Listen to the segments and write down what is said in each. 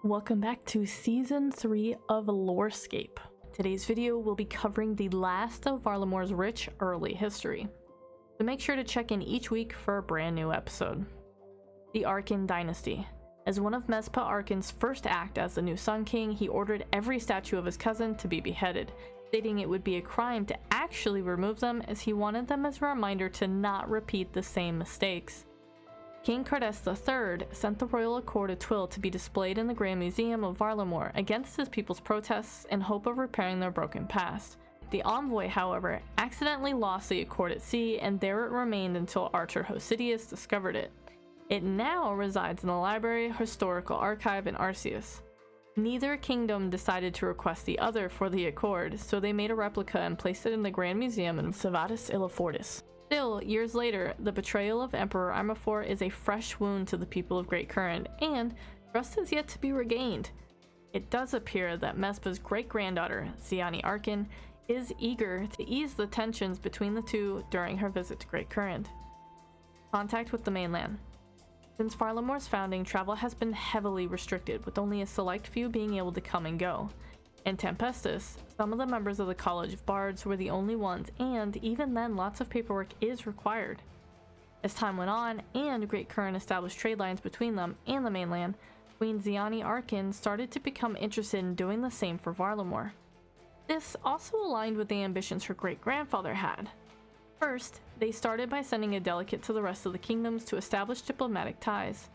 Welcome back to Season 3 of LoreScape. Today's video will be covering the last of Varlamore's rich early history, so make sure to check in each week for a brand new episode. The Arkan Dynasty. As one of Mezpa Arkan's first act as the new Sun King, he ordered every statue of his cousin to be beheaded, stating it would be a crime to actually remove them as he wanted them as a reminder to not repeat the same mistakes. King Kardes III sent the royal accorded twill to be displayed in the Grand Museum of Varlamore against his people's protests in hope of repairing their broken past. The envoy, however, accidentally lost the accord at sea, and there it remained until Archer Hosidius discovered it. It now resides in the Library Historical Archive in Arceus. Neither kingdom decided to request the other for the accord, so they made a replica and placed it in the Grand Museum in Sevatis Illifortis. Still, years later, the betrayal of Emperor Armafor is a fresh wound to the people of Great Current, and trust is yet to be regained. It does appear that Mezpa's great-granddaughter, Ziani Arkan, is eager to ease the tensions between the two during her visit to Great Current. Contact with the mainland. Since Varlamore's founding, travel has been heavily restricted, with only a select few being able to come and go. In Tempestus, some of the members of the College of Bards were the only ones, and even then lots of paperwork is required. As time went on, and Great Current established trade lines between them and the mainland, Queen Ziani Arkan started to become interested in doing the same for Varlamore. This also aligned with the ambitions her great-grandfather had. First, they started by sending a delegate to the rest of the kingdoms to establish diplomatic ties.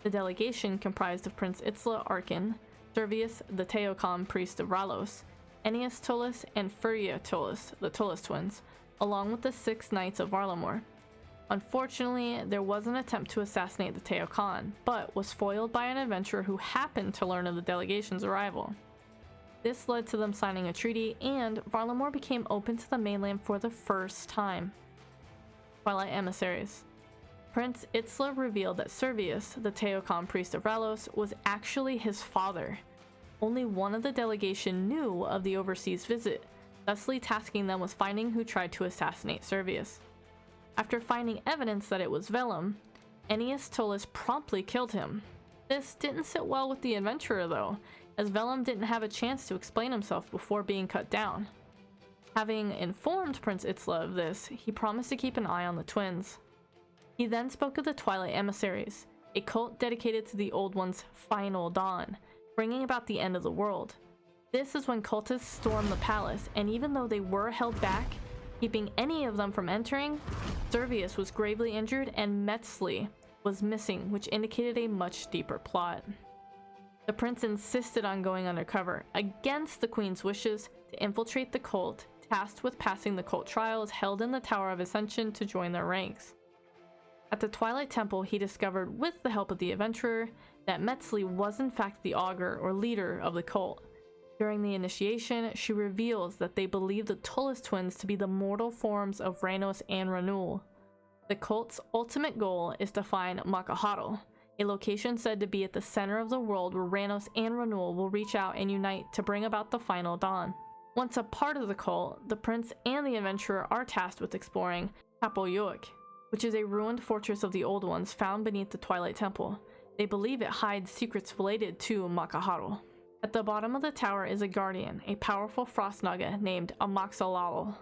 The delegation comprised of Prince Itzla Arkan, Servius, the Teocon priest of Ralos, Ennius Tullus, and Furia Tullus, the Tullus twins, along with the 6 knights of Varlamore. Unfortunately, there was an attempt to assassinate the Teocon, but was foiled by an adventurer who happened to learn of the delegation's arrival. This led to them signing a treaty, and Varlamore became open to the mainland for the first time. Twilight Emissaries. Prince Itzla revealed that Servius, the Teocon priest of Ralos, was actually his father. Only one of the delegation knew of the overseas visit, thusly tasking them with finding who tried to assassinate Servius. After finding evidence that it was Vellum, Ennius Tullus promptly killed him. This didn't sit well with the adventurer though, as Vellum didn't have a chance to explain himself before being cut down. Having informed Prince Itzla of this, he promised to keep an eye on the twins. He then spoke of the Twilight Emissaries, a cult dedicated to the Old One's final dawn, bringing about the end of the world. This is when cultists stormed the palace, and even though they were held back, keeping any of them from entering, Servius was gravely injured and Metzli was missing, which indicated a much deeper plot. The prince insisted on going undercover, against the queen's wishes, to infiltrate the cult, tasked with passing the cult trials held in the Tower of Ascension to join their ranks. At the Twilight Temple, he discovered, with the help of the adventurer, that Metzli was in fact the augur or leader of the cult. During the initiation, she reveals that they believe the Tullus twins to be the mortal forms of Reynos and Ranul. The cult's ultimate goal is to find Makaharo, a location said to be at the center of the world where Reynos and Ranul will reach out and unite to bring about the final dawn. Once a part of the cult, the prince and the adventurer are tasked with exploring Kapoyoik, which is a ruined fortress of the Old Ones found beneath the Twilight Temple. They believe it hides secrets related to Makaharo. At the bottom of the tower is a guardian, a powerful frost naga named Amaxalal.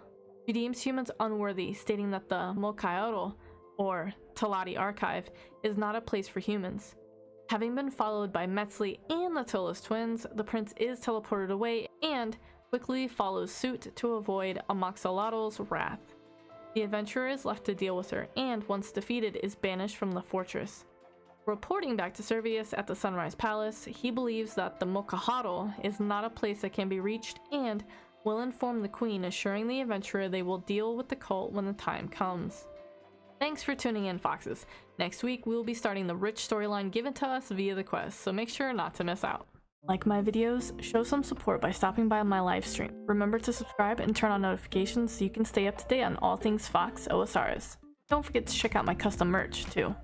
She deems humans unworthy, stating that the Mokaioro, or Talati Archive, is not a place for humans. Having been followed by Metzli and the Tullus twins, the prince is teleported away and quickly follows suit to avoid Amaxalal's wrath. The adventurer is left to deal with her, and once defeated, is banished from the fortress. Reporting back to Servius at the Sunrise Palace, he believes that the Mokaharo is not a place that can be reached and will inform the queen, assuring the adventurer they will deal with the cult when the time comes. Thanks for tuning in, Foxes. Next week, we will be starting the rich storyline given to us via the quest, so make sure not to miss out. Like my videos, show some support by stopping by my live stream. Remember to subscribe and turn on notifications so you can stay up to date on all things Foxx OSRs. Don't forget to check out my custom merch, too.